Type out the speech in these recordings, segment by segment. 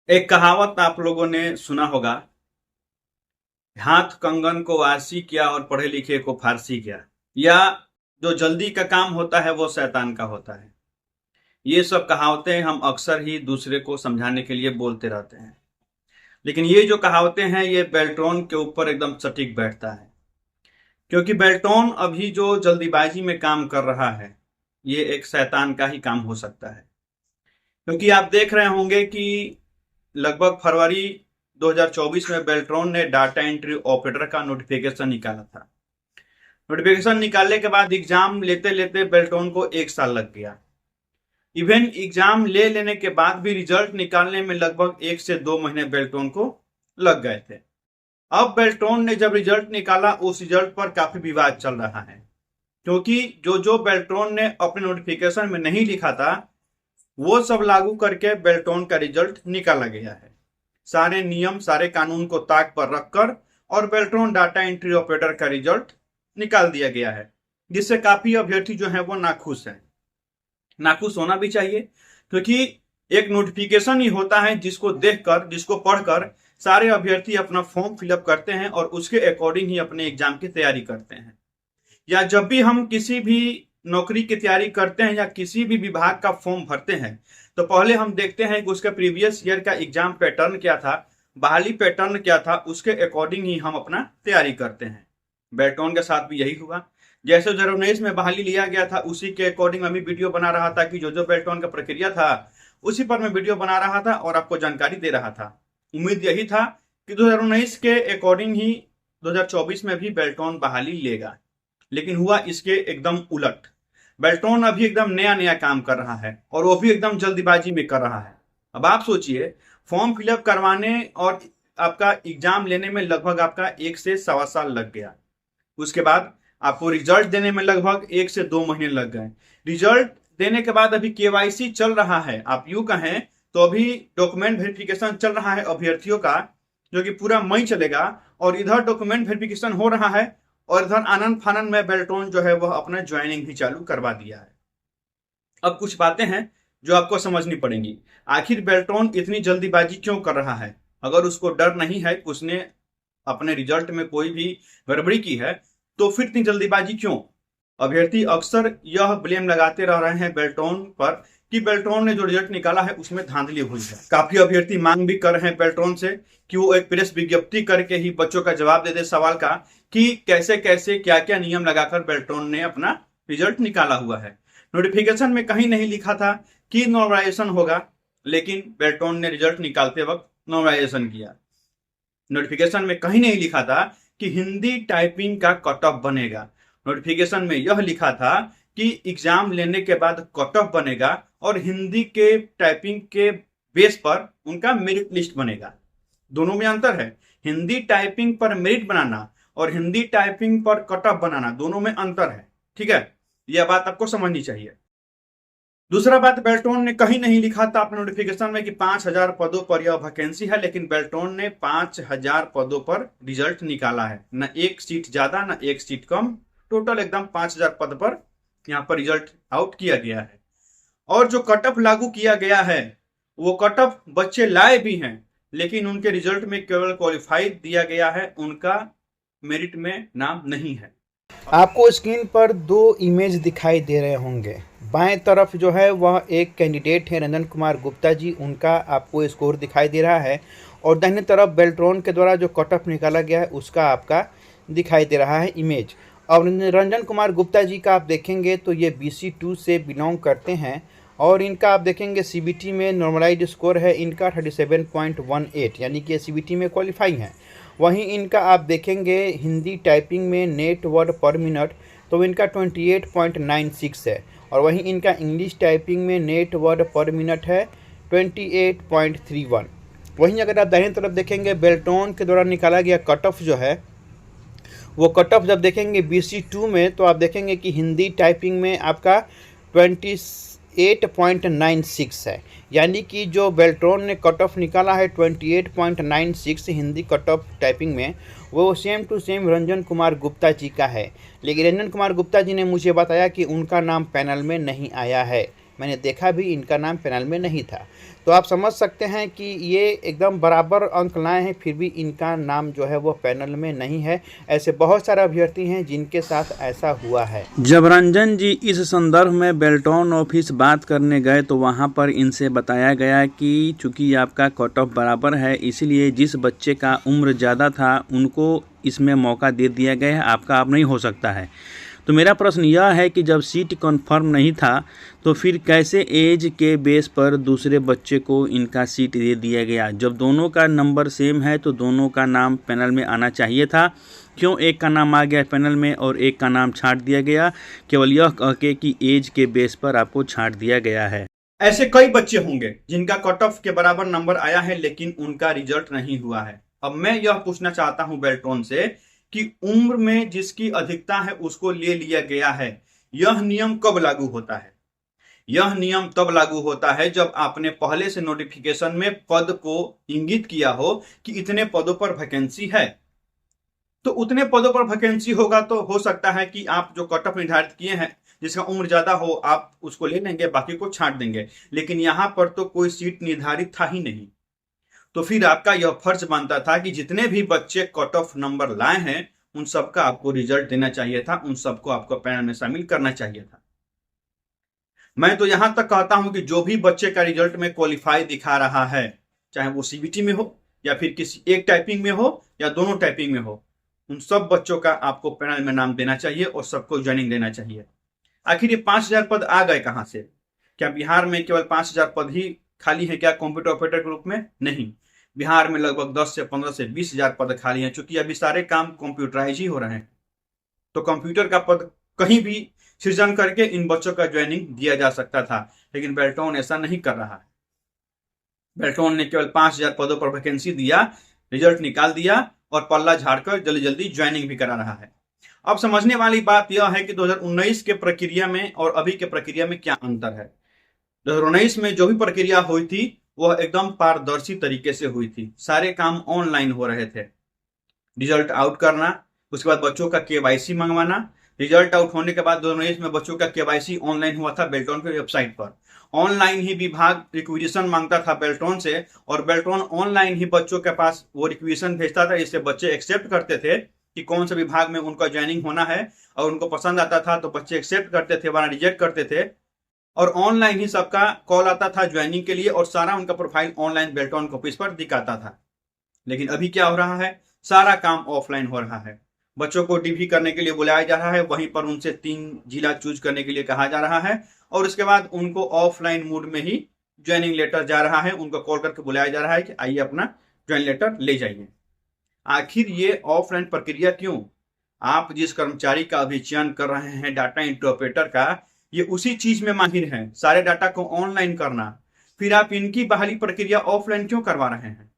एक कहावत आप लोगों ने सुना होगा। हाथ कंगन को आरसी किया और पढ़े लिखे को फारसी किया। या जो जल्दी का काम होता है वो शैतान का होता है। ये सब कहावतें हम अक्सर ही दूसरे को समझाने के लिए बोलते रहते हैं, लेकिन ये जो कहावतें हैं ये बेल्ट्रॉन के ऊपर एकदम सटीक बैठता है। क्योंकि बेल्ट्रॉन अभी जो जल्दीबाजी में काम कर रहा है ये एक शैतान का ही काम हो सकता है। क्योंकि आप देख रहे होंगे कि लगभग फरवरी 2024 में बेल्ट्रॉन ने डाटा एंट्री ऑपरेटर का नोटिफिकेशन निकाला था। नोटिफिकेशन निकालने के बाद एग्जाम लेते लेते बेल्ट्रॉन को 1 साल लग गया। इवन एग्जाम ले लेने के बाद भी रिजल्ट निकालने में लगभग 1 से 2 महीने बेल्ट्रॉन को लग गए थे। अब बेल्ट्रॉन ने जब रिजल्ट निकाला उस रिजल्ट पर काफी विवाद चल रहा है, क्योंकि जो जो बेल्ट्रॉन ने अपने नोटिफिकेशन में नहीं लिखा था वो सब लागू करके बेल्ट्रॉन का रिजल्ट निकाला गया है। सारे नियम सारे कानून को ताक पर रखकर और बेल्ट्रॉन डाटा एंट्री ऑपरेटर का रिजल्ट निकाल दिया गया है, जिससे काफी अभ्यर्थी जो है वो नाखुश है। नाखुश होना भी चाहिए, क्योंकि एक नोटिफिकेशन ही होता है जिसको देखकर जिसको पढ़कर सारे अभ्यर्थी अपना फॉर्म फिलअप करते हैं और उसके अकॉर्डिंग ही अपने एग्जाम की तैयारी करते हैं। या जब भी हम किसी भी नौकरी की तैयारी करते हैं या किसी भी विभाग का फॉर्म भरते हैं तो पहले हम देखते हैं कि उसका प्रीवियस ईयर का एग्जाम पैटर्न क्या था, बहाली पैटर्न क्या था, उसके अकॉर्डिंग ही हम अपना तैयारी करते हैं। बेल्ट्रॉन के साथ भी यही हुआ। जैसे 2019 में बहाली लिया गया था उसी के अकॉर्डिंग मैं भी वीडियो बना रहा था कि जो जो बेल्ट्रॉन का प्रक्रिया था उसी पर मैं वीडियो बना रहा था और आपको जानकारी दे रहा था। उम्मीद यही था कि 2019 के अकॉर्डिंग ही 2024 में भी बेल्ट्रॉन बहाली लेगा, लेकिन हुआ इसके एकदम उलट। बेल्ट्रॉन अभी एकदम नया नया काम कर रहा है और वो भी एकदम जल्दीबाजी में कर रहा है। अब आप सोचिए, फॉर्म फिलअप करवाने और आपका एग्जाम लेने में लगभग आपका 1 से 1.25 साल लग गया। उसके बाद आपको रिजल्ट देने में लगभग 1 से 2 महीने लग गए। रिजल्ट देने के बाद अभी केवाईसी चल रहा है। आप यूं कहें तो अभी डॉक्यूमेंट वेरिफिकेशन चल रहा है अभ्यर्थियों का, जो कि पूरा मई चलेगा। और इधर डॉक्यूमेंट वेरिफिकेशन हो रहा है और इधर आनंद फानंद में बेल्ट्रॉन जो है वह अपना ज्वाइनिंग भी चालू करवा दिया है। अब कुछ बातें हैं जो आपको समझनी पड़ेंगी। आखिर बेल्ट्रॉन इतनी जल्दीबाजी क्यों कर रहा है? अगर उसको डर नहीं है कि उसने अपने रिजल्ट में कोई भी गड़बड़ी की है तो फिर इतनी जल्दीबाजी क्यों? अभ्यर्थी अक्सर यह ब्लेम लगाते रह रहे हैं बेल्ट्रॉन पर कि बेल्ट्रॉन ने जो रिजल्ट निकाला है उसमें धांधली हुई है। काफी अभ्यर्थी मांग भी कर रहे हैं बेल्ट्रॉन से कि वो एक प्रेस विज्ञप्ति करके ही बच्चों का जवाब दे दे सवाल का कि कैसे कैसे क्या क्या नियम लगाकर बेल्ट्रॉन ने अपना रिजल्ट निकाला हुआ है। नोटिफिकेशन में कहीं नहीं लिखा था कि नॉर्मलाइजेशन होगा, लेकिन बेल्ट्रॉन ने रिजल्ट निकालते वक्त नॉर्मलाइजेशन किया। नोटिफिकेशन में कहीं नहीं लिखा था कि हिंदी टाइपिंग का कट ऑफ बनेगा। नोटिफिकेशन में यह लिखा था कि एग्जाम लेने के बाद कट ऑफ बनेगा और हिंदी के टाइपिंग के बेस पर उनका मेरिट लिस्ट बनेगा। दोनों में अंतर है। हिंदी टाइपिंग पर मेरिट बनाना और हिंदी टाइपिंग पर कट ऑफ बनाना, दोनों में अंतर है। ठीक है, यह बात आपको समझनी चाहिए। दूसरा बात, बेल्ट्रॉन ने कहीं नहीं लिखा था अपने नोटिफिकेशन में कि 5,000 पदों पर यह वैकेंसी है, लेकिन बेल्ट्रॉन ने 5,000 पदों पर रिजल्ट निकाला है। न एक सीट ज्यादा न एक सीट कम, टोटल एकदम 5,000 पद पर यहाँ पर रिजल्ट आउट किया गया है। और जो कट ऑफ लागू किया गया है वो कट ऑफ बच्चे लाए भी हैं, लेकिन उनके रिजल्ट में केवल क्वालिफाइड दिया गया है, उनका मेरिट में नाम नहीं है। आपको स्क्रीन पर दो इमेज दिखाई दे रहे होंगे। बाएं तरफ जो है वह एक कैंडिडेट है रंजन कुमार गुप्ता जी, उनका आपको स्कोर दिखाई दे रहा है। और दाहिने तरफ बेल्ट्रॉन के द्वारा जो कट ऑफ निकाला गया है उसका आपका दिखाई दे रहा है इमेज। और रंजन कुमार गुप्ता जी का आप देखेंगे तो ये BC2 से बिलोंग करते हैं और इनका आप देखेंगे CBT में नॉर्मलाइज्ड स्कोर है इनका 37.18, यानी कि CBT में क्वालिफाई हैं। वहीं इनका आप देखेंगे हिंदी टाइपिंग में नेट वर्ड पर मिनट तो इनका 28.96 है। और वहीं इनका इंग्लिश टाइपिंग में नेट वर्ड पर मिनट है 28.31। वहीं अगर आप दाहिने तरफ देखेंगे बेल्ट्रॉन के द्वारा निकाला गया कट ऑफ जो है वो कट ऑफ जब देखेंगे BC2 में तो आप देखेंगे कि हिंदी टाइपिंग में आपका 28.96 है, यानी कि जो बेल्ट्रॉन ने कट ऑफ निकाला है 28.96 हिंदी कट ऑफ टाइपिंग में, वो same to same Ranjan Kumar Gupta ji का है। लेकिन रंजन कुमार गुप्ता जी ने मुझे बताया कि उनका नाम पैनल में नहीं आया है। मैंने देखा भी, इनका नाम पैनल में नहीं था। तो आप समझ सकते हैं कि ये एकदम बराबर अंक लाए हैं, फिर भी इनका नाम जो है वो पैनल में नहीं है। ऐसे बहुत सारे अभ्यर्थी हैं जिनके साथ ऐसा हुआ है। जब रंजन जी इस संदर्भ में बेल्टॉन ऑफिस बात करने गए तो वहां पर इनसे बताया गया कि चूंकि आपका कट ऑफ बराबर है, इसलिए जिस बच्चे का उम्र ज़्यादा था उनको इसमें मौका दे दिया गया है, आपका अब नहीं हो सकता है। तो मेरा प्रश्न यह है कि जब सीट कन्फर्म नहीं था तो फिर कैसे एज के बेस पर दूसरे बच्चे को इनका सीट दे दिया गया? जब दोनों का नंबर सेम है तो दोनों का नाम पैनल में आना चाहिए था। क्यों एक का नाम आ गया पैनल में और एक का नाम छांट दिया गया, केवल यह कह के कि एज के बेस पर आपको छांट दिया गया है? ऐसे कई बच्चे होंगे जिनका कट ऑफ के बराबर नंबर आया है लेकिन उनका रिजल्ट नहीं हुआ है। अब मैं यह पूछना चाहता हूं बेल्ट्रॉन से कि उम्र में जिसकी अधिकता है उसको ले लिया गया है, यह नियम कब लागू होता है? यह नियम तब लागू होता है जब आपने पहले से नोटिफिकेशन में पद को इंगित किया हो कि इतने पदों पर वैकेंसी है। तो उतने पदों पर वैकेंसी होगा तो हो सकता है कि आप जो कट ऑफ निर्धारित किए हैं, जिसका उम्र ज्यादा हो, आप उसको ले लेंगे, बाकी को छांट देंगे। लेकिन यहां पर तो कोई सीट निर्धारित था ही नहीं। तो फिर आपका यह फर्ज बनता था कि जितने भी बच्चे कट ऑफ नंबर लाए हैं उन सबका आपको रिजल्ट देना चाहिए था, उन सबको आपको पैनल में शामिल करना चाहिए था। मैं तो यहां तक कहता हूं कि जो भी बच्चे का रिजल्ट में क्वालिफाई दिखा रहा है, चाहे वो सीबीटी में हो या फिर किसी एक टाइपिंग में हो या दोनों टाइपिंग में हो, उन सब बच्चों का आपको पैनल में नाम देना चाहिए और सबको ज्वाइनिंग देना चाहिए। आखिर ये 5000 पद आ गए कहां से? क्या बिहार में केवल 5000 पद ही खाली है क्या कंप्यूटर ऑपरेटर के रूप में? नहीं, बिहार में लगभग 10 से 15 से 20,000 पद खाली हैं। चूंकि अभी सारे काम कंप्यूटराइज ही हो रहे हैं, तो कंप्यूटर का पद कहीं भी सृजन करके इन बच्चों का ज्वाइनिंग दिया जा सकता था, लेकिन बेल्ट्रॉन ऐसा नहीं कर रहा है। बेल्ट्रॉन ने केवल 5000 पदों पर वैकेंसी दिया, रिजल्ट निकाल दिया और पल्ला झाड़कर जल्दी जल्दी ज्वाइनिंग भी करा रहा है। अब समझने वाली बात यह है कि 2019 के प्रक्रिया में और अभी के प्रक्रिया में क्या अंतर है। 2019 में जो भी प्रक्रिया हुई थी वह एकदम पारदर्शी तरीके से हुई थी। सारे काम ऑनलाइन हो रहे थे। रिजल्ट आउट करना, उसके बाद बच्चों का केवाईसी मंगवाना। रिजल्ट आउट होने के बाद 2019 में बच्चों का केवाईसी ऑनलाइन हुआ था बेल्ट्रॉन के वेबसाइट पर। ऑनलाइन ही विभाग रिक्वेजिशन मांगता था बेल्ट्रॉन से और बेल्ट्रॉन ऑनलाइन ही बच्चों के पास वो रिक्वेजिशन भेजता था, इससे बच्चे एक्सेप्ट करते थे कि कौन से विभाग में उनका ज्वाइनिंग होना है, और उनको पसंद आता था तो बच्चे एक्सेप्ट करते थे, वरना रिजेक्ट करते थे। और ऑनलाइन ही सबका कॉल आता था ज्वाइनिंग के लिए और सारा उनका प्रोफाइल ऑनलाइन बेल्ट्रॉन ऑफिस पर दिखाता था। लेकिन अभी क्या हो रहा है, सारा काम ऑफलाइन हो रहा है। बच्चों को डीवी करने के लिए बुलाया जा रहा है, वहीं पर उनसे 3 जिला चूज करने के लिए कहा जा रहा है और उसके बाद उनको ऑफलाइन मोड में ही ज्वाइनिंग लेटर जा रहा है। उनको कॉल करके बुलाया जा रहा है कि आइए अपना ज्वाइनिंग लेटर ले जाइए। आखिर ये ऑफलाइन प्रक्रिया क्यों? आप जिस कर्मचारी का अभी चयन कर रहे हैं डाटा एंट्री ऑपरेटर का, ये उसी चीज में माहिर है, सारे डाटा को ऑनलाइन करना। फिर आप इनकी बहाली प्रक्रिया ऑफलाइन क्यों करवा रहे हैं?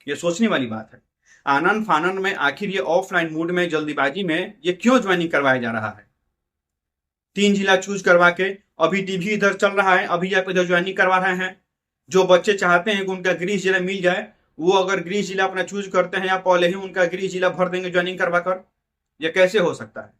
ये सोचने वाली बात है। आनंद फानंद में आखिर ये ऑफलाइन मूड में जल्दीबाजी में ये क्यों ज्वाइनिंग करवाया जा रहा है? 3 जिला चूज करवा के अभी डीवी इधर चल रहा है, अभी आप इधर ज्वाइनिंग करवा रहे हैं। जो बच्चे चाहते हैं कि उनका गृह जिला मिल जाए, वो अगर गृह जिला अपना चूज करते हैं या पहले ही उनका गृह जिला भर देंगे ज्वाइनिंग करवाकर। यह कैसे हो सकता है?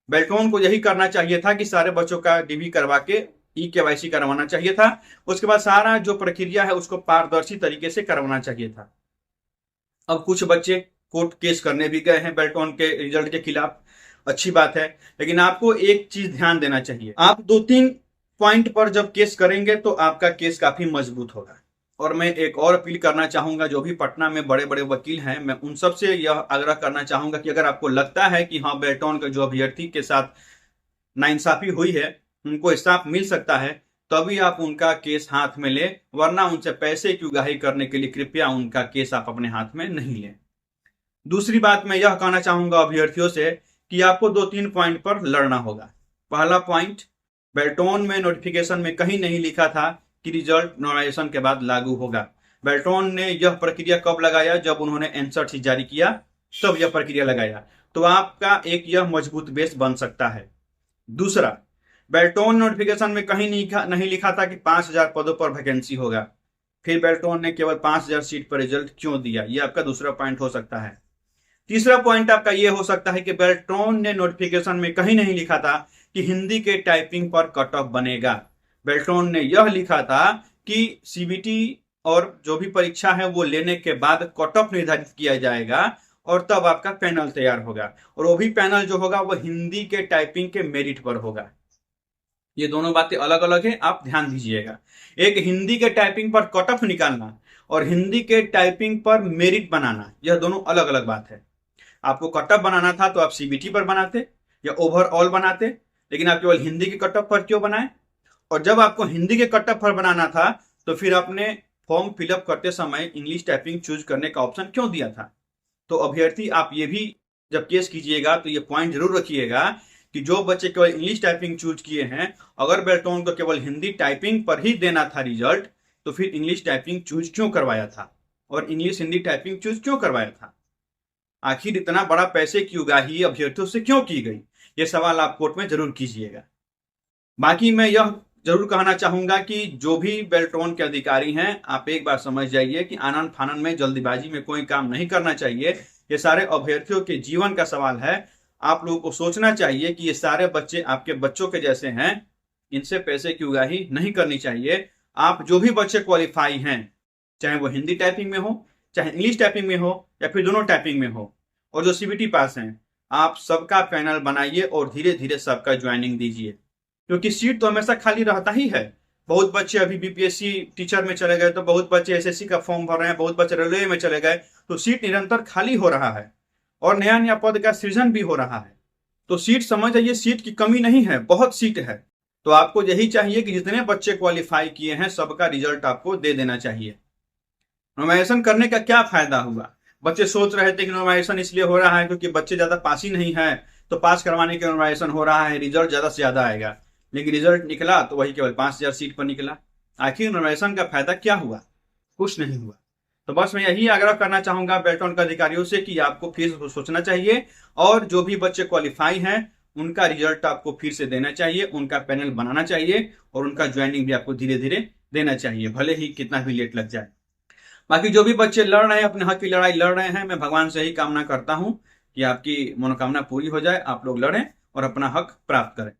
बेल्ट्रॉन को यही करना चाहिए था कि सारे बच्चों का डीवी करवा के केवाईसी करवाना चाहिए था। उसके बाद सारा जो प्रक्रिया है उसको पारदर्शी तरीके से करवाना चाहिए था। अब कुछ बच्चे कोर्ट केस करने भी गए हैं बेल्ट्रॉन के रिजल्ट के खिलाफ, अच्छी बात है, लेकिन आपको एक चीज ध्यान देना चाहिए। आप 2-3 पॉइंट पर जब केस करेंगे तो आपका केस काफी मजबूत होगा। और मैं एक और अपील करना चाहूंगा, जो भी पटना में बड़े बड़े वकील हैं, मैं उन सब से यह आग्रह करना चाहूंगा कि अगर आपको लगता है कि हाँ बेल्ट्रॉन के जो अभ्यर्थी के साथ नाइंसाफी हुई है, उनको इंसाफ मिल सकता है, तभी आप उनका केस हाथ में ले, वरना उनसे पैसे की उगाही करने के लिए कृपया उनका केस आप अपने हाथ में नहीं लें। दूसरी बात मैं यह कहना चाहूंगा अभ्यर्थियों से कि आपको 2-3 पॉइंट पर लड़ना होगा। पहला पॉइंट, बेल्ट्रॉन में नोटिफिकेशन में कहीं नहीं लिखा था कि रिजल्ट नॉर्मलाइजेशन के बाद लागू होगा। बेल्ट्रॉन ने यह प्रक्रिया कब लगाया? जब उन्होंने एनसर्ट जारी किया तब यह प्रक्रिया लगाया। तो आपका एक यह मजबूत बेस बन सकता है। दूसरा, बेल्ट्रॉन नोटिफिकेशन में कहीं नहीं लिखा था कि 5000 पदों पर वैकेंसी होगा। फिर बेल्ट्रॉन ने केवल 5000 सीट पर रिजल्ट क्यों दिया? यह आपका दूसरा पॉइंट हो सकता है। तीसरा पॉइंट आपका यह हो सकता है कि बेल्ट्रॉन ने नोटिफिकेशन में कहीं नहीं लिखा था कि हिंदी के टाइपिंग पर कट ऑफ बनेगा। बेल्ट्रॉन ने यह लिखा था कि सीबीटी और जो भी परीक्षा है वो लेने के बाद कट ऑफ निर्धारित किया जाएगा और तब आपका पैनल तैयार होगा, और वो भी पैनल जो होगा वो हिंदी के टाइपिंग के मेरिट पर होगा। ये दोनों बातें अलग अलग है, आप ध्यान दीजिएगा। एक हिंदी के टाइपिंग पर कट ऑफ निकालना और हिंदी के टाइपिंग पर मेरिट बनाना, यह दोनों अलग अलग बात है। आपको कट ऑफ बनाना था तो आप सीबीटी पर बनाते या ओवरऑल बनाते, लेकिन आप केवल हिंदी के कट ऑफ पर क्यों बनाए? और जब आपको हिंदी के कट ऑफ पर बनाना था तो फिर आपने फॉर्म फिलअप करते समय इंग्लिश टाइपिंग चूज करने का ऑप्शन क्यों दिया था? तो अभ्यर्थी आप ये भी जब केस कीजिएगा तो ये पॉइंट जरूर रखिएगा कि जो बच्चे केवल इंग्लिश टाइपिंग चूज किए हैं, अगर बेल्ट्रॉन को केवल हिंदी टाइपिंग पर ही देना था रिजल्ट, तो फिर इंग्लिश टाइपिंग चूज क्यों करवाया था और इंग्लिश हिंदी टाइपिंग चूज क्यों करवाया था? आखिर इतना बड़ा पैसे की उगाही अभ्यर्थियों से क्यों की गई? ये सवाल आप कोर्ट में जरूर कीजिएगा। बाकी मैं यह जरूर कहना चाहूंगा कि जो भी बेल्ट्रॉन के अधिकारी हैं, आप एक बार समझ जाइए कि आनन फानन में जल्दीबाजी में कोई काम नहीं करना चाहिए। ये सारे अभ्यर्थियों के जीवन का सवाल है। आप लोगों को सोचना चाहिए कि ये सारे बच्चे आपके बच्चों के जैसे हैं, इनसे पैसे की उगाही नहीं करनी चाहिए। आप जो भी बच्चे क्वालिफाई हैं, चाहे वो हिंदी टाइपिंग में हो, चाहे इंग्लिश टाइपिंग में हो, या फिर दोनों टाइपिंग में हो, और जो सीबीटी पास हैं, आप सबका पैनल बनाइए और धीरे धीरे सबका ज्वाइनिंग दीजिए, क्योंकि सीट तो हमेशा खाली रहता ही है। बहुत बच्चे अभी बीपीएससी टीचर में चले गए, तो बहुत बच्चे एसएससी का फॉर्म भर रहे हैं, बहुत बच्चे रेलवे में चले गए, तो सीट निरंतर खाली हो रहा है और नया नया पद का सृजन भी हो रहा है। तो सीट समझ जाइए, सीट की कमी नहीं है, बहुत सीट है। तो आपको यही चाहिए कि जितने बच्चे क्वालिफाई किए हैं सबका रिजल्ट आपको दे देना चाहिए। नॉर्मलाइजेशन करने का क्या फायदा हुआ? बच्चे सोच रहे थे कि नॉर्मलाइजेशन इसलिए हो रहा है क्योंकि बच्चे ज्यादा पास ही नहीं है, तो पास करवाने के नॉर्मलाइजेशन हो रहा है, रिजल्ट ज्यादा से ज्यादा आएगा। लेकिन रिजल्ट निकला तो वही केवल 5000 सीट पर निकला। आखिर नॉर्मलाइजेशन का फायदा क्या हुआ? कुछ नहीं हुआ। तो बस मैं यही आग्रह करना चाहूंगा बेल्ट्रॉन के अधिकारियों से कि आपको फिर सोचना चाहिए और जो भी बच्चे क्वालिफाई हैं उनका रिजल्ट आपको फिर से देना चाहिए, उनका पैनल बनाना चाहिए और उनका ज्वाइनिंग भी आपको धीरे धीरे देना चाहिए, भले ही कितना भी लेट लग जाए। बाकी जो भी बच्चे लड़ रहे हैं, अपने हक की लड़ाई लड़ रहे हैं, मैं भगवान से ही कामना करता हूं कि आपकी मनोकामना पूरी हो जाए, आप लोग लड़ें और अपना हक प्राप्त करें।